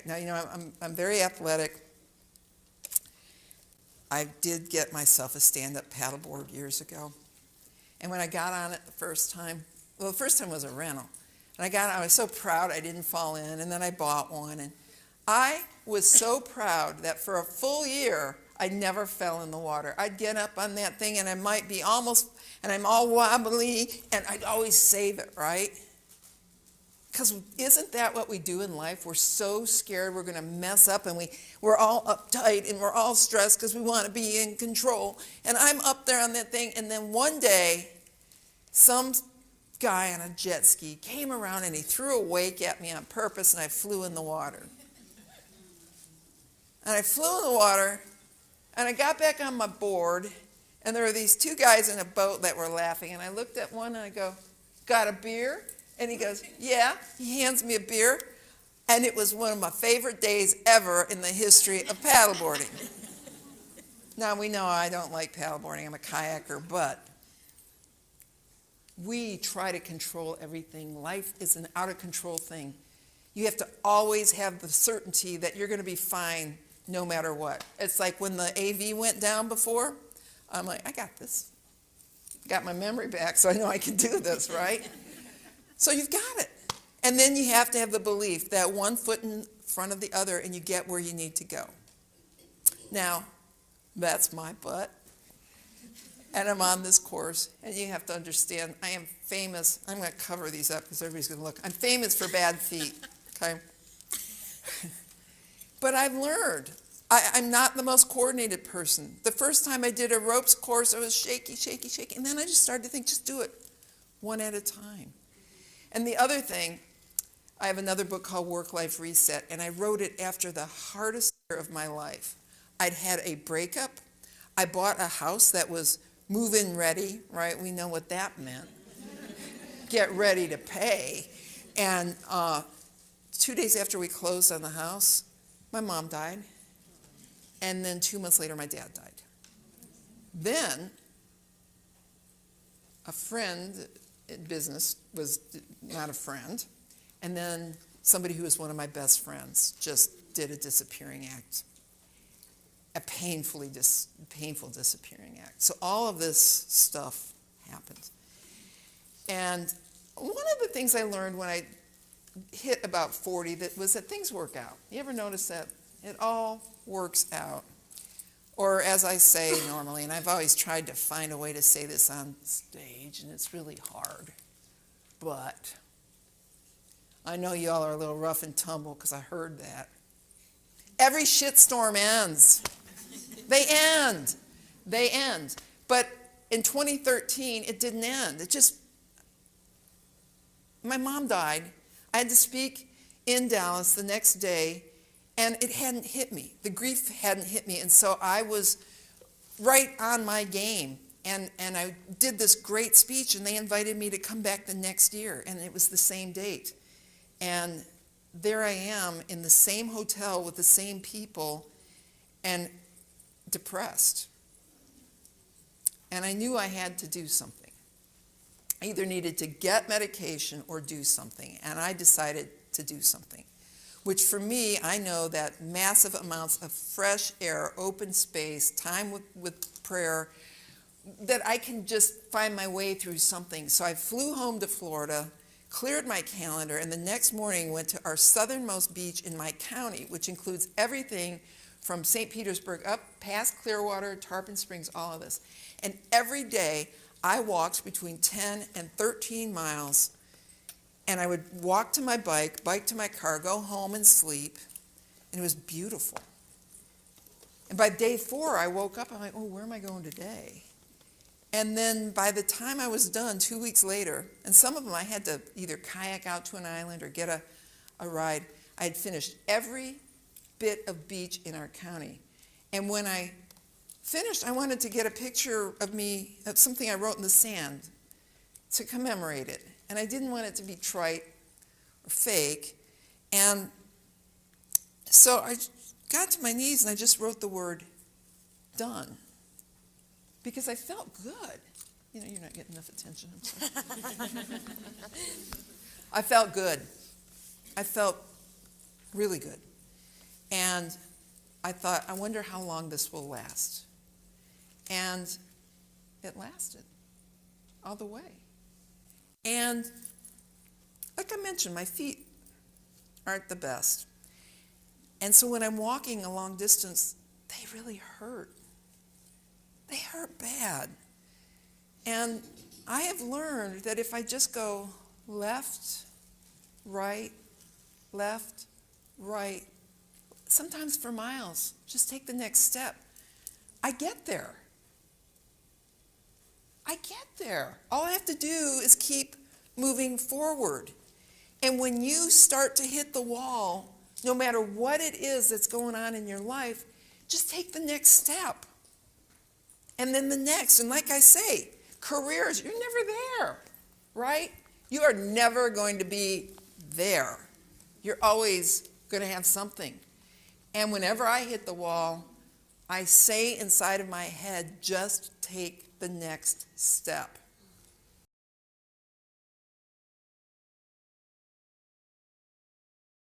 Now, I'm very athletic. I did get myself a stand-up paddleboard years ago. And when I got on it the first time was a rental. And I was so proud I didn't fall in, and then I bought one. And I was so proud that for a full year, I never fell in the water. I'd get up on that thing, and I might be almost, and I'm all wobbly, and I'd always save it, right? Because isn't that what we do in life? We're so scared we're going to mess up, and we're all uptight, and we're all stressed because we want to be in control. And I'm up there on that thing, and then one day, some guy on a jet ski came around, and he threw a wake at me on purpose, and I flew in the water. And I flew in the water, and I got back on my board, and there were these two guys in a boat that were laughing, and I looked at one, and I go, "Got a beer?" And he goes, "Yeah." He hands me a beer, and it was one of my favorite days ever in the history of paddleboarding. Now, we know I don't like paddleboarding. I'm a kayaker, but we try to control everything. Life is an out-of-control thing. You have to always have the certainty that you're going to be fine no matter what. It's like when the AV went down before, I'm like, I got this. Got my memory back, so I know I can do this, right? So you've got it. And then you have to have the belief that one foot in front of the other and you get where you need to go. Now, that's my butt. And I'm on this course. And you have to understand, I am famous. I'm going to cover these up because everybody's going to look. I'm famous for bad feet, okay? But I've learned. I'm not the most coordinated person. The first time I did a ropes course, I was shaky. And then I just started to think, just do it one at a time. And the other thing, I have another book called Work-Life Reset, and I wrote it after the hardest year of my life. I'd had a breakup. I bought a house that was move-in ready, right? We know what that meant. Get ready to pay. And 2 days after we closed on the house, my mom died. And then 2 months later, my dad died. Then a friend in business was not a friend, and then somebody who was one of my best friends just did a disappearing act, a painful disappearing act. So all of this stuff happened. And one of the things I learned when I hit about 40 was that things work out. You ever notice that? It all works out. Or as I say normally, and I've always tried to find a way to say this on stage, and it's really hard, but I know y'all are a little rough and tumble because I heard that. Every shitstorm ends. They end. But in 2013, it didn't end. My mom died. I had to speak in Dallas the next day, and it hadn't hit me. The grief hadn't hit me, and so I was right on my game. And I did this great speech, and they invited me to come back the next year, and it was the same date. And there I am in the same hotel with the same people, and depressed. And I knew I had to do something. I either needed to get medication or do something, and I decided to do something. Which for me, I know that massive amounts of fresh air, open space, time with prayer, that I can just find my way through something. So I flew home to Florida, cleared my calendar, and the next morning went to our southernmost beach in my county, which includes everything from St. Petersburg up past Clearwater, Tarpon Springs, all of this. And every day I walked between 10 and 13 miles. And I would walk to my bike to my car, go home and sleep, and it was beautiful. And by day 4, I woke up, I'm like, oh, where am I going today? And then by the time I was done 2 weeks later, and some of them I had to either kayak out to an island or get a ride, I had finished every bit of beach in our county. And when I finished, I wanted to get a picture of me, of something I wrote in the sand to commemorate it. And I didn't want it to be trite or fake. And so I got to my knees and I just wrote the word done. Because I felt good. You know, you're not getting enough attention. I'm sorry. I felt good. I felt really good. And I thought, I wonder how long this will last. And it lasted all the way. And like I mentioned, my feet aren't the best. And so when I'm walking a long distance, they really hurt. They hurt bad. And I have learned that if I just go left, right, sometimes for miles, just take the next step, I get there. All I have to do is keep moving forward. And when you start to hit the wall, no matter what it is that's going on in your life, just take the next step. And then the next. And like I say, careers, you're never there, right? You are never going to be there. You're always going to have something. And whenever I hit the wall, I say inside of my head, just take the next step.